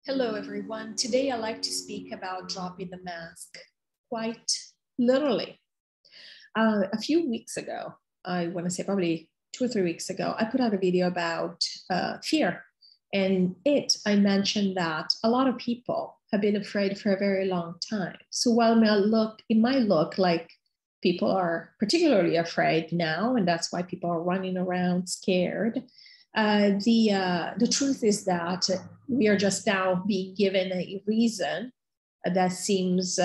Hello, everyone. Today, I'd like to speak about dropping the mask, quite literally. A few weeks ago, I want to say probably 2 or 3 weeks ago, I put out a video about fear. And I mentioned that a lot of people have been afraid for a very long time. So while it might look like people are particularly afraid now, and that's why people are running around scared, the truth is that we are just now being given a reason that seems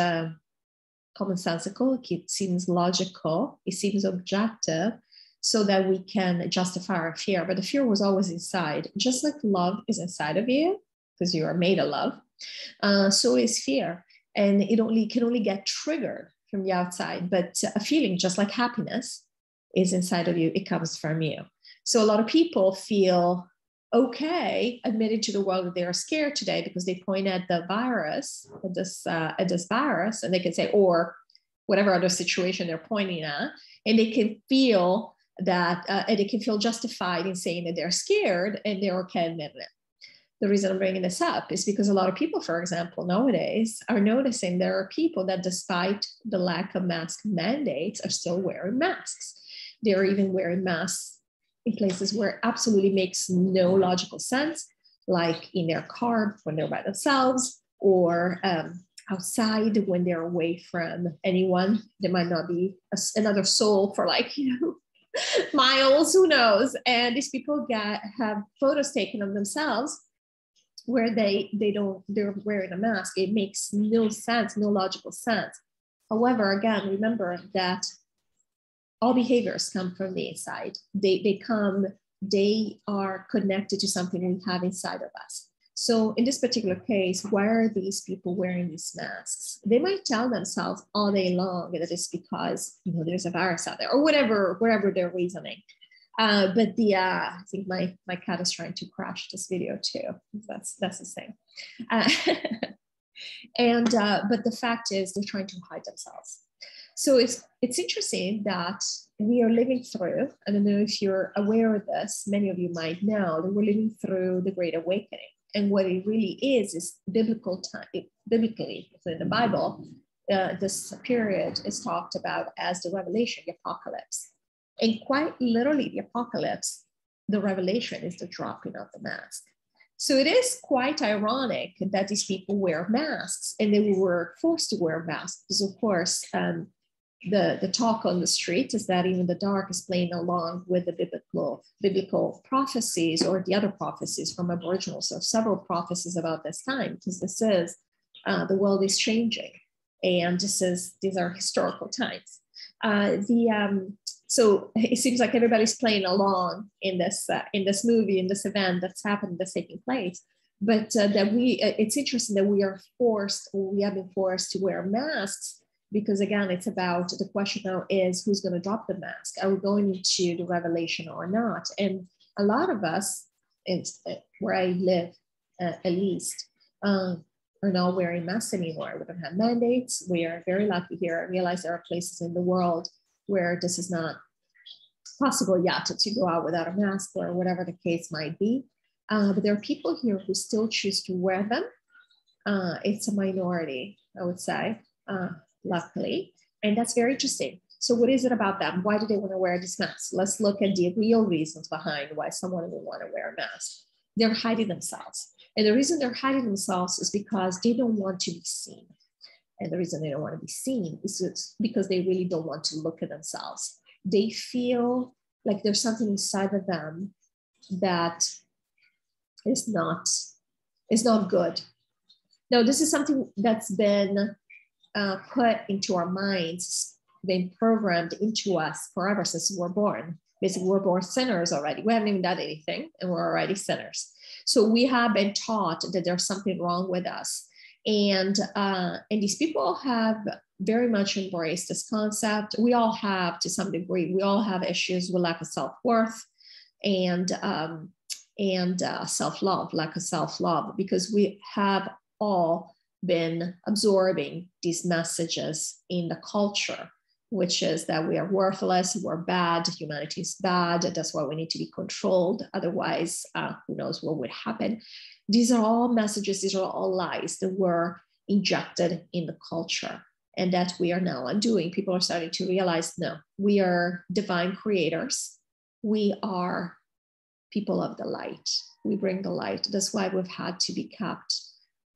commonsensical, it seems logical, it seems objective, so that we can justify our fear. But the fear was always inside, just like love is inside of you, because you are made of love. So is fear, and it can only get triggered from the outside. But a feeling, just like happiness, is inside of you. It comes from you. So a lot of people feel okay admitting to the world that they are scared today because they point at the virus, at this virus, and they can say, or whatever other situation they're pointing at, and they can feel that, and they can feel justified in saying that they're scared and they're okay admitting it. The reason I'm bringing this up is because a lot of people, for example, nowadays are noticing there are people that, despite the lack of mask mandates, are still wearing masks. They're even wearing masks in places where it absolutely makes no logical sense, like in their car when they're by themselves, or outside when they're away from anyone. There might not be another soul for miles, who knows? And these people have photos taken of themselves where they're wearing a mask. It makes no sense, no logical sense. However, again, remember that all behaviors come from the inside. They are connected to something we have inside of us. So in this particular case, why are these people wearing these masks? They might tell themselves all day long that it's because there's a virus out there, or wherever they're reasoning. But I think my cat is trying to crash this video too. That's the thing. But the fact is, they're trying to hide themselves. So it's interesting that we are living through, I don't know if you're aware of this, many of you might know that we're living through the Great Awakening. And what it really is biblical time. Biblically, in the Bible, this period is talked about as the revelation, the apocalypse. And quite literally, the apocalypse, the revelation is the dropping of the mask. So it is quite ironic that these people wear masks, and they were forced to wear masks because, of course, the talk on the street is that even the dark is playing along with the biblical prophecies, or the other prophecies from Aboriginals. So several prophecies about this time, because this is the world is changing, and these are historical times. So it seems like everybody's playing along in this movie, in this event that's happening, that's taking place. But it's interesting that we have been forced to wear masks, because again, it's about the question now is who's going to drop the mask? Are we going into the revelation or not? And a lot of us, where I live at least, are not wearing masks anymore. We don't have mandates. We are very lucky here. I realize there are places in the world where this is not possible yet, to go out without a mask, or whatever the case might be. But there are people here who still choose to wear them. It's a minority, I would say, luckily. And that's very interesting. So what is it about them? Why do they want to wear this mask? Let's look at the real reasons behind why someone would want to wear a mask. They're hiding themselves. And the reason they're hiding themselves is because they don't want to be seen. And the reason they don't want to be seen is because they really don't want to look at themselves. They feel like there's something inside of them that is not good. Now, this is something that's been put into our minds, been programmed into us forever since we're born. Basically, we're born sinners already. We haven't even done anything, and we're already sinners. So we have been taught that there's something wrong with us. And these people have very much embraced this concept. We all have, to some degree, we all have issues with lack of self-worth and self-love, lack of self-love, because we have all been absorbing these messages in the culture which is that we are worthless, we're bad, humanity is bad, that's why we need to be controlled. Otherwise, who knows what would happen. These are all messages, these are all lies that were injected in the culture and that we are now undoing. People are starting to realize, no, we are divine creators. We are people of the light. We bring the light. That's why we've had to be kept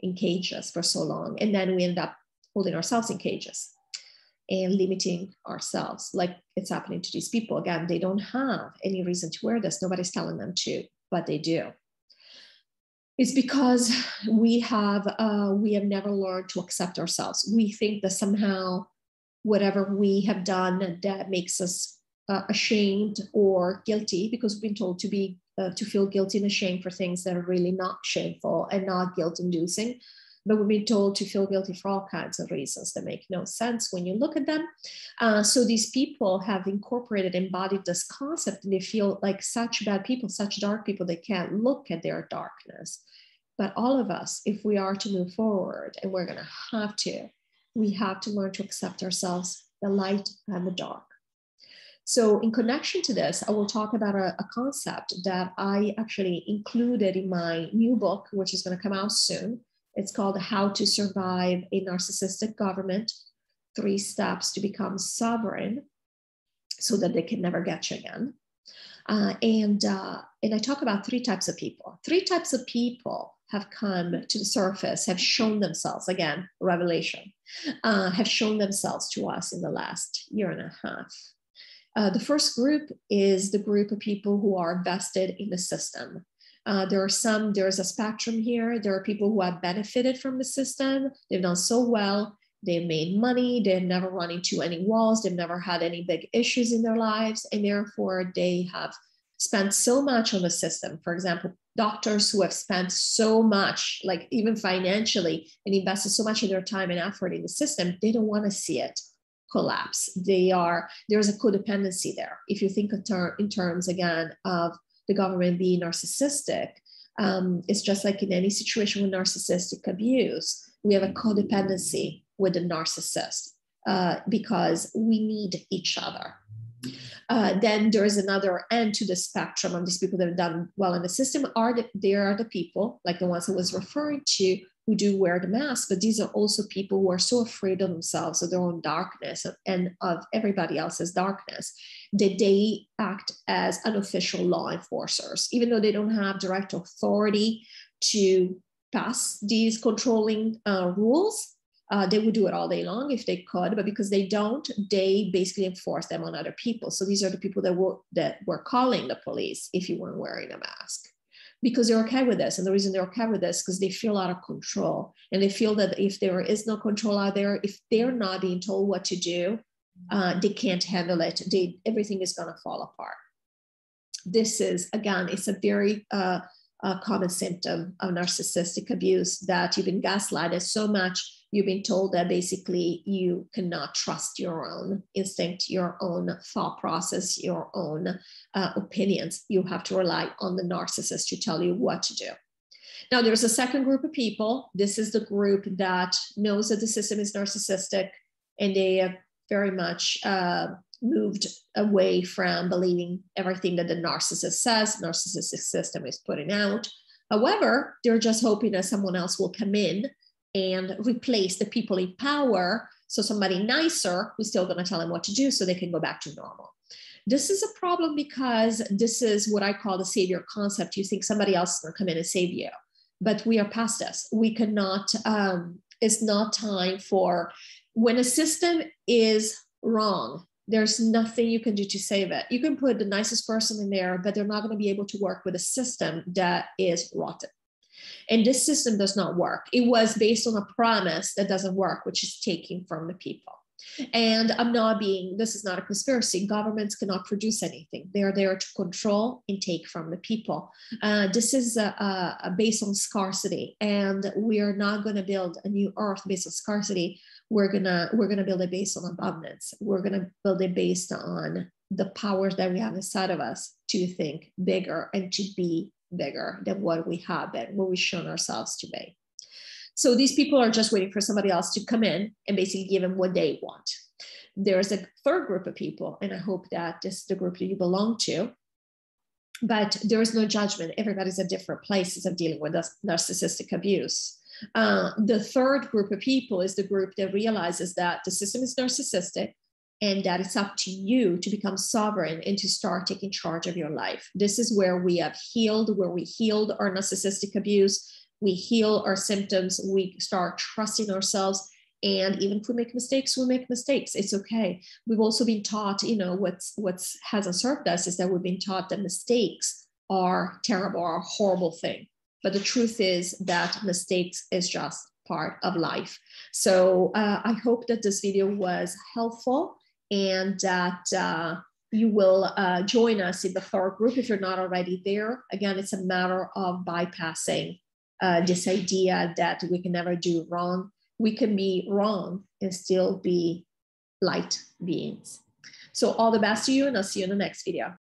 in cages for so long. And then we end up holding ourselves in cages and limiting ourselves, like it's happening to these people. Again, they don't have any reason to wear this. Nobody's telling them to, but they do. It's because we have never learned to accept ourselves. We think that somehow whatever we have done that makes us ashamed or guilty, because we've been told to feel guilty and ashamed for things that are really not shameful and not guilt-inducing. But we've been told to feel guilty for all kinds of reasons that make no sense when you look at them. So these people have embodied this concept, and they feel like such bad people, such dark people, they can't look at their darkness. But all of us, if we are to move forward, and we're we have to learn to accept ourselves, the light and the dark. So in connection to this, I will talk about a concept that I actually included in my new book, which is going to come out soon. It's called How to Survive a Narcissistic Government, 3 Steps to Become Sovereign so that they can never get you again. And I talk about 3 types of people. 3 types of people have come to the surface, have shown themselves, again, revelation, have shown themselves to us in the last 1.5 years. The first group is the group of people who are vested in the system. There's a spectrum here. There are people who have benefited from the system. They've done so well. They've made money. They've never run into any walls. They've never had any big issues in their lives. And therefore, they have spent so much on the system. For example, doctors who have spent so much, like even financially, and invested so much of their time and effort in the system, they don't want to see it collapse. There's a codependency there. If you think in terms, again, of the government being narcissistic, it's just like in any situation with narcissistic abuse, we have a codependency with the narcissist because we need each other. Then there is another end to the spectrum of these people that have done well in the system. There are the people, like the ones I was referring to, who do wear the mask, but these are also people who are so afraid of themselves, of their own darkness, and of everybody else's darkness, that they act as unofficial law enforcers. Even though they don't have direct authority to pass these controlling rules, they would do it all day long if they could, but because they don't, they basically enforce them on other people. So these are the people that were calling the police if you weren't wearing a mask, because they're okay with this. And the reason they're okay with this is because they feel out of control. And they feel that if there is no control out there, if they're not being told what to do, they can't handle it. Everything is going to fall apart. This is, again, it's a very common symptom of narcissistic abuse, that you've been gaslighted so much. You've been told that basically you cannot trust your own instinct, your own thought process, your own opinions. You have to rely on the narcissist to tell you what to do. Now, there's a second group of people. This is the group that knows that the system is narcissistic, and they have very much moved away from believing everything that the narcissist says, narcissistic system is putting out. However, they're just hoping that someone else will come in and replace the people in power. So somebody nicer who's still going to tell them what to do so they can go back to normal. This is a problem because this is what I call the savior concept. You think somebody else is going to come in and save you, but we are past this. We cannot, it's not time for, when a system is wrong, there's nothing you can do to save it. You can put the nicest person in there, but they're not going to be able to work with a system that is rotten. And this system does not work. It was based on a promise that doesn't work, which is taking from the people. And this is not a conspiracy. Governments cannot produce anything. They are there to control and take from the people. This is based on scarcity, and we are not going to build a new earth based on scarcity. We're gonna build it based on abundance. We're gonna build it based on the powers that we have inside of us to think bigger and to be bigger than what we have been, what we've shown ourselves to be. So these people are just waiting for somebody else to come in and basically give them what they want. There's a third group of people, and I hope that this is the group that you belong to, but there is no judgment. Everybody's at different places of dealing with narcissistic abuse. The third group of people is the group that realizes that the system is narcissistic and that it's up to you to become sovereign and to start taking charge of your life. This is where we have healed, where we healed our narcissistic abuse. We heal our symptoms. We start trusting ourselves. And even if we make mistakes, we make mistakes. It's okay. We've also been taught, you know, what hasn't served us is that we've been taught that mistakes are terrible, are a horrible thing. But the truth is that mistakes is just part of life. So I hope that this video was helpful and that you will join us in the third group if you're not already there. Again, it's a matter of bypassing this idea that we can never do wrong. We can be wrong and still be light beings. So all the best to you, and I'll see you in the next video.